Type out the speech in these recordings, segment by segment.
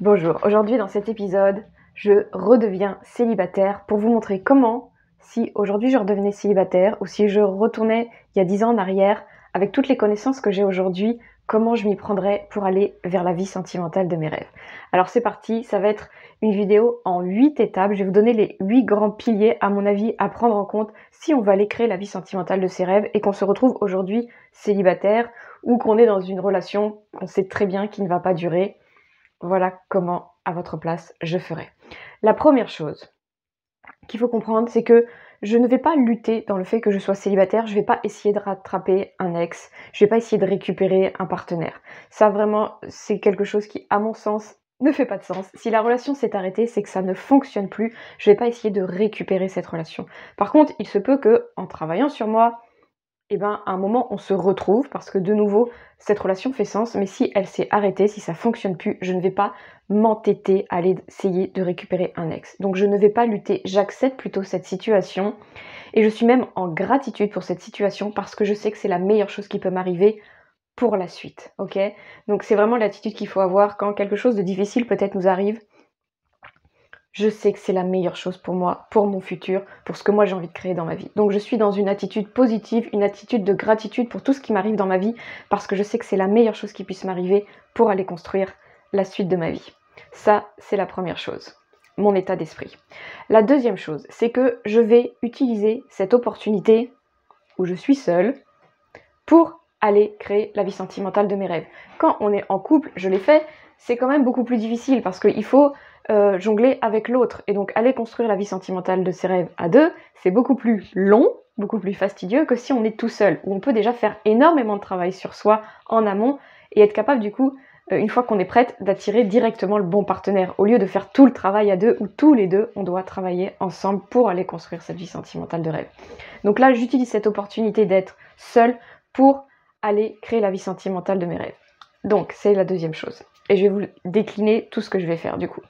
Bonjour, aujourd'hui dans cet épisode, je redeviens célibataire pour vous montrer comment, si aujourd'hui je redevenais célibataire ou si je retournais il y a 10 ans en arrière, avec toutes les connaissances que j'ai aujourd'hui, comment je m'y prendrais pour aller vers la vie sentimentale de mes rêves. Alors c'est parti, ça va être une vidéo en 8 étapes, je vais vous donner les 8 grands piliers à mon avis à prendre en compte si on veut aller créer la vie sentimentale de ses rêves et qu'on se retrouve aujourd'hui célibataire ou qu'on est dans une relation qu'on sait très bien qui ne va pas durer. Voilà comment, à votre place, je ferais. La première chose qu'il faut comprendre, c'est que je ne vais pas lutter dans le fait que je sois célibataire, je ne vais pas essayer de rattraper un ex, je ne vais pas essayer de récupérer un partenaire. Ça vraiment, c'est quelque chose qui, à mon sens, ne fait pas de sens. Si la relation s'est arrêtée, c'est que ça ne fonctionne plus, je ne vais pas essayer de récupérer cette relation. Par contre, il se peut que, en travaillant sur moi, à un moment, on se retrouve parce que de nouveau, cette relation fait sens, mais si elle s'est arrêtée, si ça fonctionne plus, je ne vais pas m'entêter à aller essayer de récupérer un ex. Donc je ne vais pas lutter, j'accepte plutôt cette situation et je suis même en gratitude pour cette situation parce que je sais que c'est la meilleure chose qui peut m'arriver pour la suite, ok? Donc c'est vraiment l'attitude qu'il faut avoir quand quelque chose de difficile peut-être nous arrive. Je sais que c'est la meilleure chose pour moi, pour mon futur, pour ce que moi j'ai envie de créer dans ma vie. Donc je suis dans une attitude positive, une attitude de gratitude pour tout ce qui m'arrive dans ma vie, parce que je sais que c'est la meilleure chose qui puisse m'arriver pour aller construire la suite de ma vie. Ça, c'est la première chose, mon état d'esprit. La deuxième chose, c'est que je vais utiliser cette opportunité où je suis seule pour aller créer la vie sentimentale de mes rêves. Quand on est en couple, je l'ai fait, c'est quand même beaucoup plus difficile parce qu'il faut jongler avec l'autre. Et donc aller construire la vie sentimentale de ses rêves à deux, c'est beaucoup plus long, beaucoup plus fastidieux que si on est tout seul, où on peut déjà faire énormément de travail sur soi en amont et être capable du coup, une fois qu'on est prête, d'attirer directement le bon partenaire, au lieu de faire tout le travail à deux, où tous les deux, on doit travailler ensemble pour aller construire cette vie sentimentale de rêve. Donc là, j'utilise cette opportunité d'être seule pour aller créer la vie sentimentale de mes rêves. Donc, c'est la deuxième chose. Et je vais vous décliner tout ce que je vais faire du coup.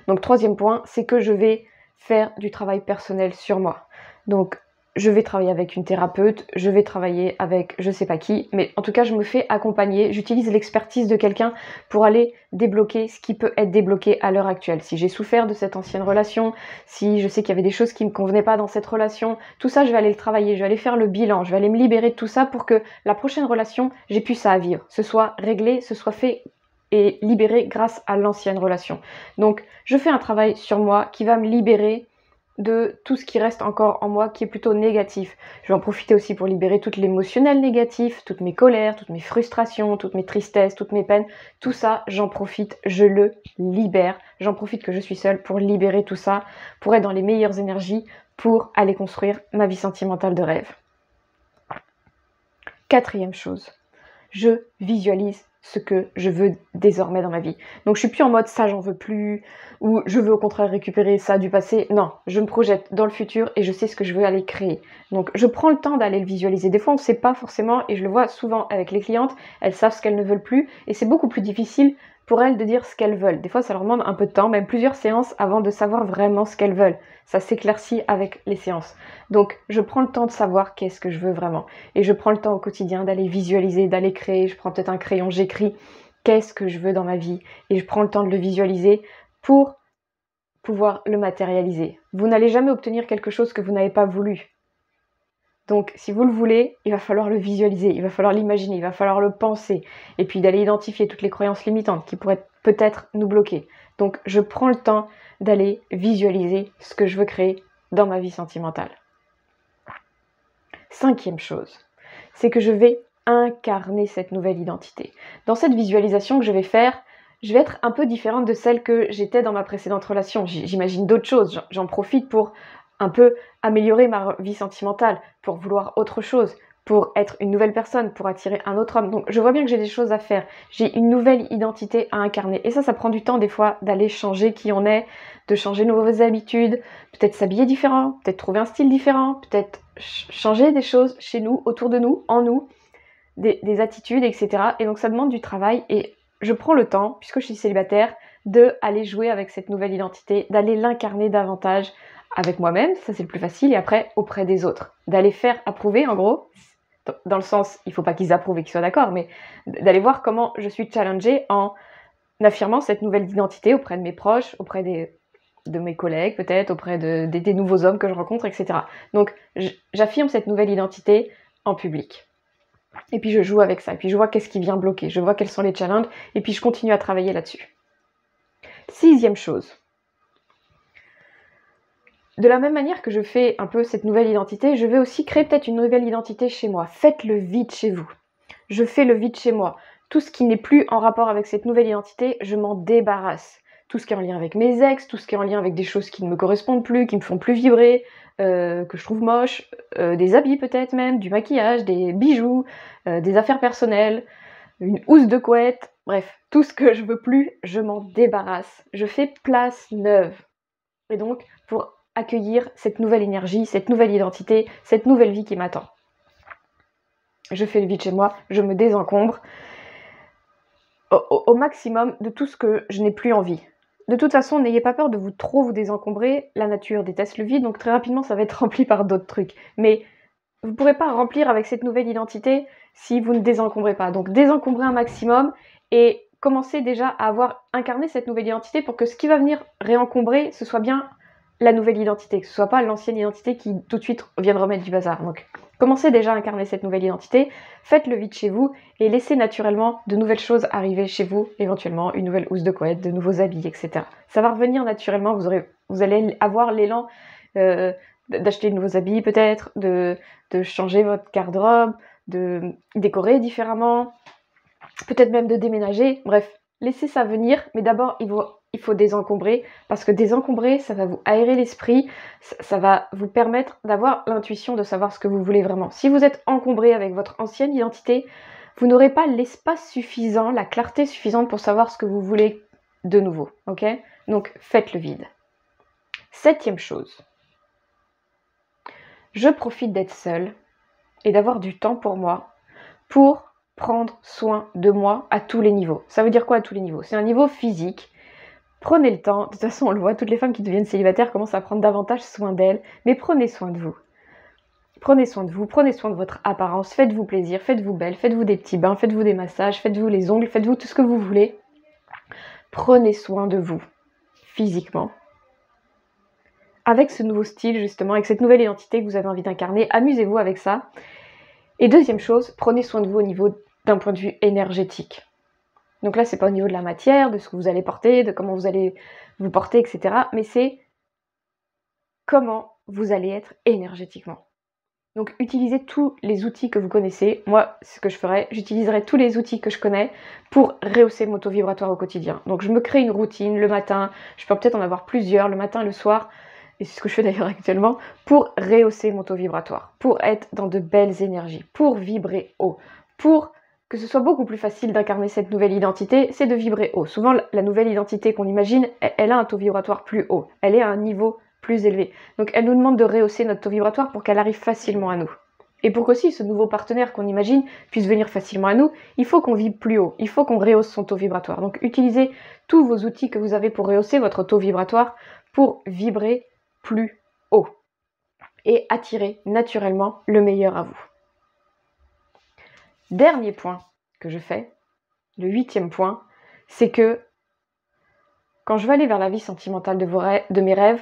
Donc, troisième point, c'est que je vais faire du travail personnel sur moi. Donc, je vais travailler avec une thérapeute, je vais travailler avec je sais pas qui, mais en tout cas, je me fais accompagner. J'utilise l'expertise de quelqu'un pour aller débloquer ce qui peut être débloqué à l'heure actuelle. Si j'ai souffert de cette ancienne relation, si je sais qu'il y avait des choses qui ne me convenaient pas dans cette relation, tout ça, je vais aller le travailler, je vais aller faire le bilan, je vais aller me libérer de tout ça pour que la prochaine relation, j'ai plus ça à vivre, ce soit réglé, ce soit fait et libéré grâce à l'ancienne relation. Donc, je fais un travail sur moi qui va me libérer de tout ce qui reste encore en moi qui est plutôt négatif. Je vais en profiter aussi pour libérer tout l'émotionnel négatif, toutes mes colères, toutes mes frustrations, toutes mes tristesses, toutes mes peines. Tout ça, j'en profite, je le libère. J'en profite que je suis seule pour libérer tout ça, pour être dans les meilleures énergies, pour aller construire ma vie sentimentale de rêve. Quatrième chose, je visualise ce que je veux désormais dans ma vie. Donc je suis plus en mode ça j'en veux plus, ou je veux au contraire récupérer ça du passé. Non, je me projette dans le futur et je sais ce que je veux aller créer. Donc je prends le temps d'aller le visualiser. Des fois on ne sait pas forcément, et je le vois souvent avec les clientes, elles savent ce qu'elles ne veulent plus, et c'est beaucoup plus difficile pour elles de dire ce qu'elles veulent. Des fois ça leur demande un peu de temps, même plusieurs séances avant de savoir vraiment ce qu'elles veulent. Ça s'éclaircit avec les séances. Donc je prends le temps de savoir qu'est-ce que je veux vraiment. Et je prends le temps au quotidien d'aller visualiser, d'aller créer. Je prends peut-être un crayon, j'écris qu'est-ce que je veux dans ma vie. Et je prends le temps de le visualiser pour pouvoir le matérialiser. Vous n'allez jamais obtenir quelque chose que vous n'avez pas voulu. Donc si vous le voulez, il va falloir le visualiser, il va falloir l'imaginer, il va falloir le penser. Et puis d'aller identifier toutes les croyances limitantes qui pourraient peut-être nous bloquer. Donc je prends le temps d'aller visualiser ce que je veux créer dans ma vie sentimentale. Cinquième chose, c'est que je vais incarner cette nouvelle identité. Dans cette visualisation que je vais faire, je vais être un peu différente de celle que j'étais dans ma précédente relation. J'imagine d'autres choses, j'en profite pour un peu améliorer ma vie sentimentale, pour vouloir autre chose, pour être une nouvelle personne, pour attirer un autre homme. Donc je vois bien que j'ai des choses à faire, j'ai une nouvelle identité à incarner. Et ça prend du temps des fois d'aller changer qui on est, de changer nos mauvaises habitudes, peut-être s'habiller différent, peut-être trouver un style différent, peut-être changer des choses chez nous, autour de nous, en nous, des attitudes, etc. Et donc ça demande du travail et je prends le temps, puisque je suis célibataire, d'aller jouer avec cette nouvelle identité, d'aller l'incarner davantage avec moi-même, ça c'est le plus facile, et après auprès des autres. D'aller faire approuver, en gros, dans le sens, il ne faut pas qu'ils approuvent et qu'ils soient d'accord, mais d'aller voir comment je suis challengée en affirmant cette nouvelle identité auprès de mes proches, auprès de mes collègues peut-être, auprès des nouveaux hommes que je rencontre, etc. Donc j'affirme cette nouvelle identité en public. Et puis je joue avec ça, et puis je vois qu'est-ce qui vient bloquer, je vois quels sont les challenges, et puis je continue à travailler là-dessus. 6e chose. De la même manière que je fais un peu cette nouvelle identité, je vais aussi créer peut-être une nouvelle identité chez moi. Faites le vide chez vous. Je fais le vide chez moi. Tout ce qui n'est plus en rapport avec cette nouvelle identité, je m'en débarrasse. Tout ce qui est en lien avec mes ex, tout ce qui est en lien avec des choses qui ne me correspondent plus, qui me font plus vibrer, que je trouve moches, des habits peut-être même, du maquillage, des bijoux, des affaires personnelles, une housse de couette, bref, tout ce que je veux plus, je m'en débarrasse. Je fais place neuve. Et donc, pour accueillir cette nouvelle énergie, cette nouvelle identité, cette nouvelle vie qui m'attend. Je fais le vide chez moi, je me désencombre au maximum de tout ce que je n'ai plus envie. De toute façon, n'ayez pas peur de trop vous désencombrer. La nature déteste le vide, donc très rapidement, ça va être rempli par d'autres trucs. Mais vous ne pourrez pas remplir avec cette nouvelle identité si vous ne désencombrez pas. Donc désencombrez un maximum et commencez déjà à avoir incarné cette nouvelle identité pour que ce qui va venir réencombrer, ce soit bien la nouvelle identité, que ce soit pas l'ancienne identité qui tout de suite vient de remettre du bazar. Donc commencez déjà à incarner cette nouvelle identité, faites le vide chez vous et laissez naturellement de nouvelles choses arriver chez vous, éventuellement une nouvelle housse de couette, de nouveaux habits, etc. Ça va revenir naturellement, vous allez avoir l'élan d'acheter de nouveaux habits peut-être, de changer votre garde-robe, de décorer différemment, peut-être même de déménager, bref, laissez ça venir, mais d'abord il faut désencombrer, parce que désencombrer, ça va vous aérer l'esprit, ça va vous permettre d'avoir l'intuition de savoir ce que vous voulez vraiment. Si vous êtes encombré avec votre ancienne identité, vous n'aurez pas l'espace suffisant, la clarté suffisante pour savoir ce que vous voulez de nouveau, ok? Donc faites le vide. 7e chose. Je profite d'être seule et d'avoir du temps pour moi, pour prendre soin de moi à tous les niveaux. Ça veut dire quoi à tous les niveaux? C'est un niveau physique. Prenez le temps, de toute façon on le voit, toutes les femmes qui deviennent célibataires commencent à prendre davantage soin d'elles, mais prenez soin de vous. Prenez soin de vous, prenez soin de votre apparence, faites-vous plaisir, faites-vous belle, faites-vous des petits bains, faites-vous des massages, faites-vous les ongles, faites-vous tout ce que vous voulez. Prenez soin de vous, physiquement. Avec ce nouveau style justement, avec cette nouvelle identité que vous avez envie d'incarner, amusez-vous avec ça. Et 2e chose, prenez soin de vous au niveau d'un point de vue énergétique. Donc là, c'est pas au niveau de la matière, de ce que vous allez porter, de comment vous allez vous porter, etc. Mais c'est comment vous allez être énergétiquement. Donc utilisez tous les outils que vous connaissez. Moi, ce que je ferais, j'utiliserai tous les outils que je connais pour rehausser mon taux vibratoire au quotidien. Donc je me crée une routine le matin, je peux peut-être en avoir plusieurs, le matin et le soir, et c'est ce que je fais d'ailleurs actuellement, pour rehausser mon taux vibratoire, pour être dans de belles énergies, pour vibrer haut, pour que ce soit beaucoup plus facile d'incarner cette nouvelle identité, c'est de vibrer haut. Souvent, la nouvelle identité qu'on imagine, elle a un taux vibratoire plus haut, elle est à un niveau plus élevé. Donc elle nous demande de rehausser notre taux vibratoire pour qu'elle arrive facilement à nous. Et pour qu'aussi ce nouveau partenaire qu'on imagine puisse venir facilement à nous, il faut qu'on vibre plus haut, il faut qu'on rehausse son taux vibratoire. Donc utilisez tous vos outils que vous avez pour rehausser votre taux vibratoire pour vibrer plus haut et attirer naturellement le meilleur à vous. Dernier point que je fais, le 8e point, c'est que quand je vais aller vers la vie sentimentale de mes rêves,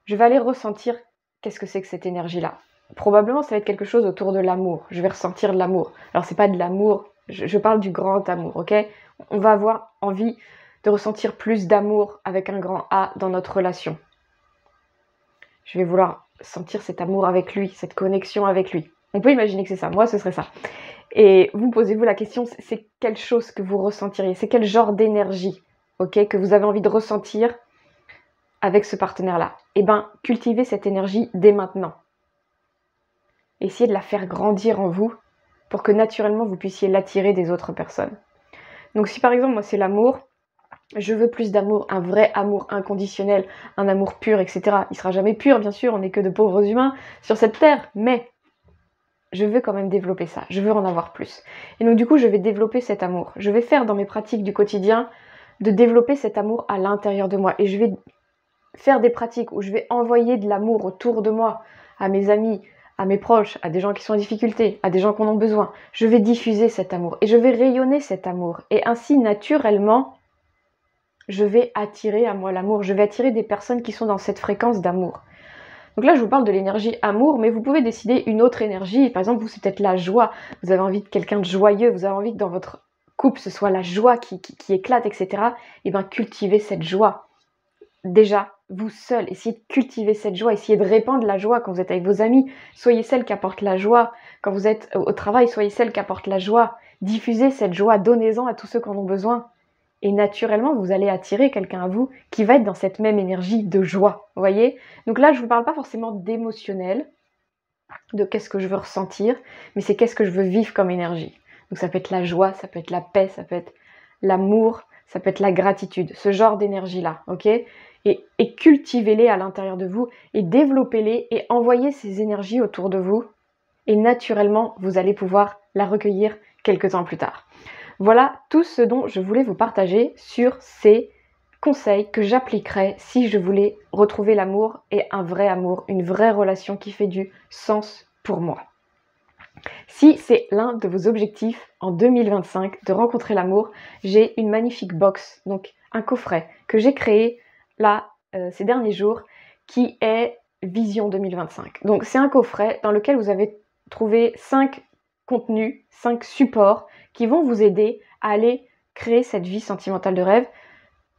je vais aller ressentir qu'est-ce que c'est que cette énergie-là. Probablement, ça va être quelque chose autour de l'amour. Je vais ressentir de l'amour. Alors, c'est pas de l'amour, je parle du grand amour, ok? On va avoir envie de ressentir plus d'amour avec un grand A dans notre relation. Je vais vouloir sentir cet amour avec lui, cette connexion avec lui. On peut imaginer que c'est ça. Moi, ce serait ça. Et vous posez-vous la question, c'est quelle chose que vous ressentiriez? C'est quel genre d'énergie, ok, que vous avez envie de ressentir avec ce partenaire-là? Eh bien, cultivez cette énergie dès maintenant. Essayez de la faire grandir en vous pour que naturellement vous puissiez l'attirer des autres personnes. Donc si par exemple, moi c'est l'amour, je veux plus d'amour, un vrai amour inconditionnel, un amour pur, etc. Il sera jamais pur, bien sûr, on n'est que de pauvres humains sur cette terre, mais je veux quand même développer ça, je veux en avoir plus. Et donc du coup, je vais développer cet amour. Je vais faire dans mes pratiques du quotidien de développer cet amour à l'intérieur de moi. Et je vais faire des pratiques où je vais envoyer de l'amour autour de moi, à mes amis, à mes proches, à des gens qui sont en difficulté, à des gens qui en ont besoin. Je vais diffuser cet amour et je vais rayonner cet amour. Et ainsi, naturellement, je vais attirer à moi l'amour, je vais attirer des personnes qui sont dans cette fréquence d'amour. Donc là, je vous parle de l'énergie amour, mais vous pouvez décider une autre énergie. Par exemple, vous, c'est peut-être la joie. Vous avez envie de quelqu'un de joyeux, vous avez envie que dans votre couple, ce soit la joie qui éclate, etc. Et bien, cultivez cette joie. Déjà, vous seul, essayez de cultiver cette joie, essayez de répandre la joie quand vous êtes avec vos amis. Soyez celle qui apporte la joie. Quand vous êtes au travail, soyez celle qui apporte la joie. Diffusez cette joie, donnez-en à tous ceux qui en ont besoin. Et naturellement, vous allez attirer quelqu'un à vous qui va être dans cette même énergie de joie, vous voyez? Donc là, je ne vous parle pas forcément d'émotionnel, de qu'est-ce que je veux ressentir, mais c'est qu'est-ce que je veux vivre comme énergie. Donc ça peut être la joie, ça peut être la paix, ça peut être l'amour, ça peut être la gratitude, ce genre d'énergie-là, ok? Et cultivez-les à l'intérieur de vous, et développez-les, et envoyez ces énergies autour de vous, et naturellement, vous allez pouvoir la recueillir quelques temps plus tard. Voilà tout ce dont je voulais vous partager sur ces conseils que j'appliquerais si je voulais retrouver l'amour et un vrai amour, une vraie relation qui fait du sens pour moi. Si c'est l'un de vos objectifs en 2025 de rencontrer l'amour, j'ai une magnifique box, donc un coffret que j'ai créé là ces derniers jours qui est Vision 2025. Donc c'est un coffret dans lequel vous avez trouvé 5 contenus, 5 supports qui vont vous aider à aller créer cette vie sentimentale de rêve.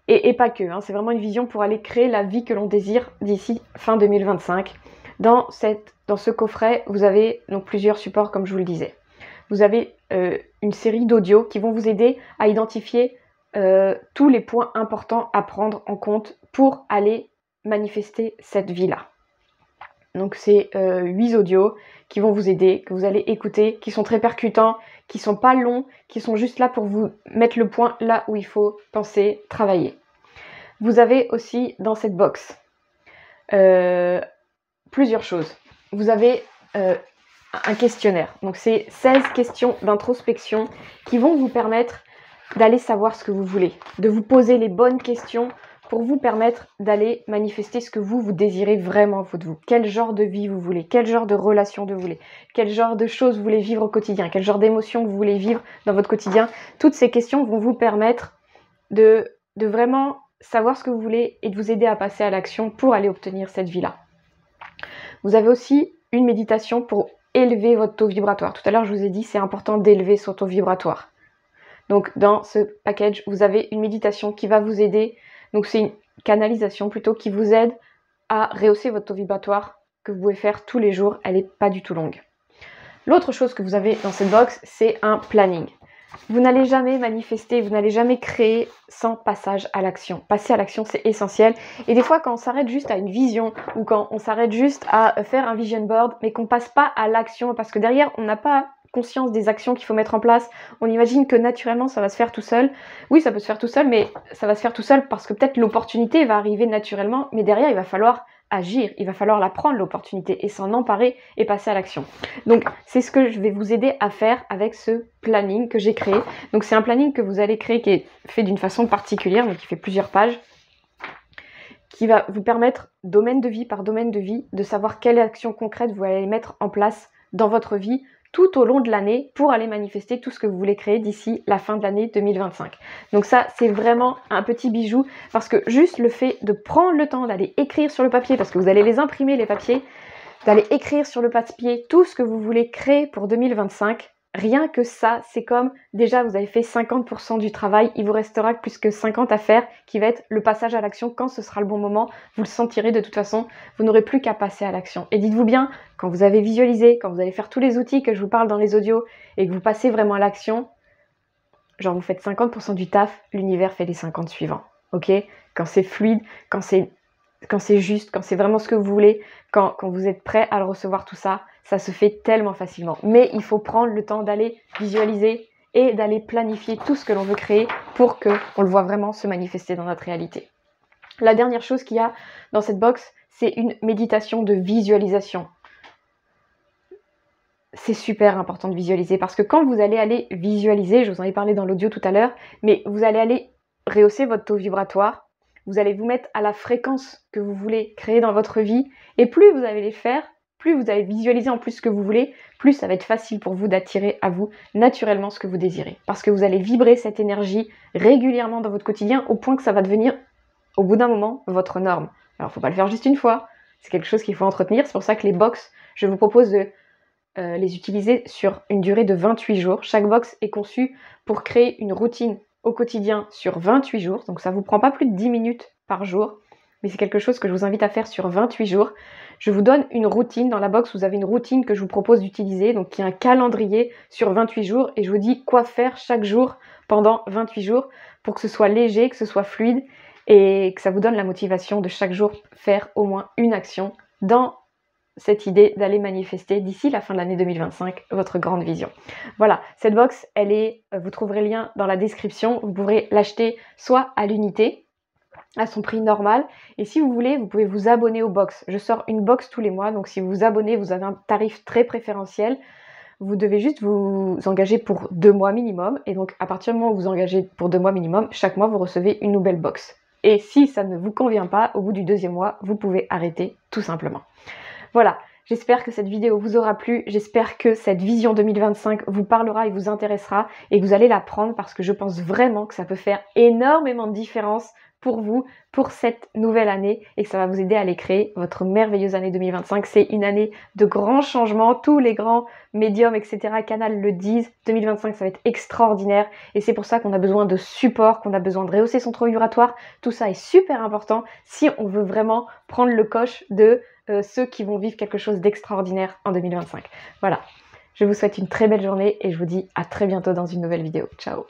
Et pas que, hein, c'est vraiment une vision pour aller créer la vie que l'on désire d'ici fin 2025. Dans ce coffret, vous avez donc plusieurs supports comme je vous le disais. Vous avez une série d'audios qui vont vous aider à identifier tous les points importants à prendre en compte pour aller manifester cette vie-là. Donc c'est 8 audios qui vont vous aider, que vous allez écouter, qui sont très percutants, qui sont pas longs, qui sont juste là pour vous mettre le point là où il faut penser, travailler. Vous avez aussi dans cette box plusieurs choses. Vous avez un questionnaire. Donc c'est 16 questions d'introspection qui vont vous permettre d'aller savoir ce que vous voulez, de vous poser les bonnes questions pour vous permettre d'aller manifester ce que vous désirez vraiment de vous. Quel genre de vie vous voulez, quel genre de relation vous voulez, quel genre de choses vous voulez vivre au quotidien, quel genre d'émotions vous voulez vivre dans votre quotidien. Toutes ces questions vont vous permettre de vraiment savoir ce que vous voulez et de vous aider à passer à l'action pour aller obtenir cette vie-là. Vous avez aussi une méditation pour élever votre taux vibratoire. Tout à l'heure, je vous ai dit, c'est important d'élever son taux vibratoire. Donc, dans ce package, vous avez une méditation qui va vous aider. Donc, c'est une canalisation plutôt qui vous aide à rehausser votre taux vibratoire que vous pouvez faire tous les jours. Elle n'est pas du tout longue. L'autre chose que vous avez dans cette box, c'est un planning. Vous n'allez jamais manifester, vous n'allez jamais créer sans passage à l'action. Passer à l'action, c'est essentiel. Et des fois, quand on s'arrête juste à une vision ou quand on s'arrête juste à faire un vision board, mais qu'on passe pas à l'action, parce que derrière, on n'a pas conscience des actions qu'il faut mettre en place. On imagine que naturellement, ça va se faire tout seul. Oui, ça peut se faire tout seul, mais ça va se faire tout seul parce que peut-être l'opportunité va arriver naturellement, mais derrière, il va falloir agir, il va falloir la prendre l'opportunité et s'en emparer et passer à l'action. Donc c'est ce que je vais vous aider à faire avec ce planning que j'ai créé. Donc c'est un planning que vous allez créer qui est fait d'une façon particulière, donc qui fait plusieurs pages, qui va vous permettre domaine de vie par domaine de vie de savoir quelles actions concrètes vous allez mettre en place dans votre vie tout au long de l'année pour aller manifester tout ce que vous voulez créer d'ici la fin de l'année 2025. Donc ça, c'est vraiment un petit bijou parce que juste le fait de prendre le temps d'aller écrire sur le papier, parce que vous allez les imprimer les papiers, d'aller écrire sur le papier tout ce que vous voulez créer pour 2025, rien que ça, c'est comme déjà vous avez fait 50% du travail, il vous restera plus que 50 à faire qui va être le passage à l'action quand ce sera le bon moment. Vous le sentirez de toute façon, vous n'aurez plus qu'à passer à l'action. Et dites-vous bien, quand vous avez visualisé, quand vous allez faire tous les outils que je vous parle dans les audios et que vous passez vraiment à l'action, genre vous faites 50% du taf, l'univers fait les 50 suivants. Ok ? Quand c'est fluide, quand c'est juste, quand c'est vraiment ce que vous voulez, quand vous êtes prêt à le recevoir tout ça, ça se fait tellement facilement. Mais il faut prendre le temps d'aller visualiser et d'aller planifier tout ce que l'on veut créer pour qu'on le voit vraiment se manifester dans notre réalité. La dernière chose qu'il y a dans cette box, c'est une méditation de visualisation. C'est super important de visualiser parce que quand vous allez aller visualiser, je vous en ai parlé dans l'audio tout à l'heure, mais vous allez aller rehausser votre taux vibratoire, vous allez vous mettre à la fréquence que vous voulez créer dans votre vie et plus vous allez les faire, plus vous allez visualiser en plus ce que vous voulez, plus ça va être facile pour vous d'attirer à vous naturellement ce que vous désirez. Parce que vous allez vibrer cette énergie régulièrement dans votre quotidien au point que ça va devenir, au bout d'un moment, votre norme. Alors, il ne faut pas le faire juste une fois, c'est quelque chose qu'il faut entretenir. C'est pour ça que les box, je vous propose de les utiliser sur une durée de 28 jours. Chaque box est conçu pour créer une routine au quotidien sur 28 jours. Donc ça ne vous prend pas plus de 10 minutes par jour, mais c'est quelque chose que je vous invite à faire sur 28 jours. Je vous donne une routine. Dans la box, vous avez une routine que je vous propose d'utiliser, donc qui est un calendrier sur 28 jours, et je vous dis quoi faire chaque jour pendant 28 jours pour que ce soit léger, que ce soit fluide, et que ça vous donne la motivation de chaque jour faire au moins une action dans cette idée d'aller manifester d'ici la fin de l'année 2025 votre grande vision. Voilà, cette box, vous trouverez le lien dans la description. Vous pourrez l'acheter soit à l'unité, à son prix normal, et si vous voulez, vous pouvez vous abonner aux box. Je sors une box tous les mois, donc si vous vous abonnez, vous avez un tarif très préférentiel. Vous devez juste vous engager pour 2 mois minimum, et donc à partir du moment où vous engagez pour 2 mois minimum, chaque mois vous recevez une nouvelle box. Et si ça ne vous convient pas, au bout du 2e mois, vous pouvez arrêter tout simplement. Voilà, j'espère que cette vidéo vous aura plu, j'espère que cette vision 2025 vous parlera et vous intéressera et que vous allez la prendre parce que je pense vraiment que ça peut faire énormément de différence pour vous, pour cette nouvelle année et que ça va vous aider à aller créer votre merveilleuse année 2025. C'est une année de grands changements, tous les grands médiums, etc., canals le disent. 2025, ça va être extraordinaire et c'est pour ça qu'on a besoin de support, qu'on a besoin de rehausser son taux vibratoire. Tout ça est super important si on veut vraiment prendre le coche de ceux qui vont vivre quelque chose d'extraordinaire en 2025. Voilà, je vous souhaite une très belle journée et je vous dis à très bientôt dans une nouvelle vidéo. Ciao!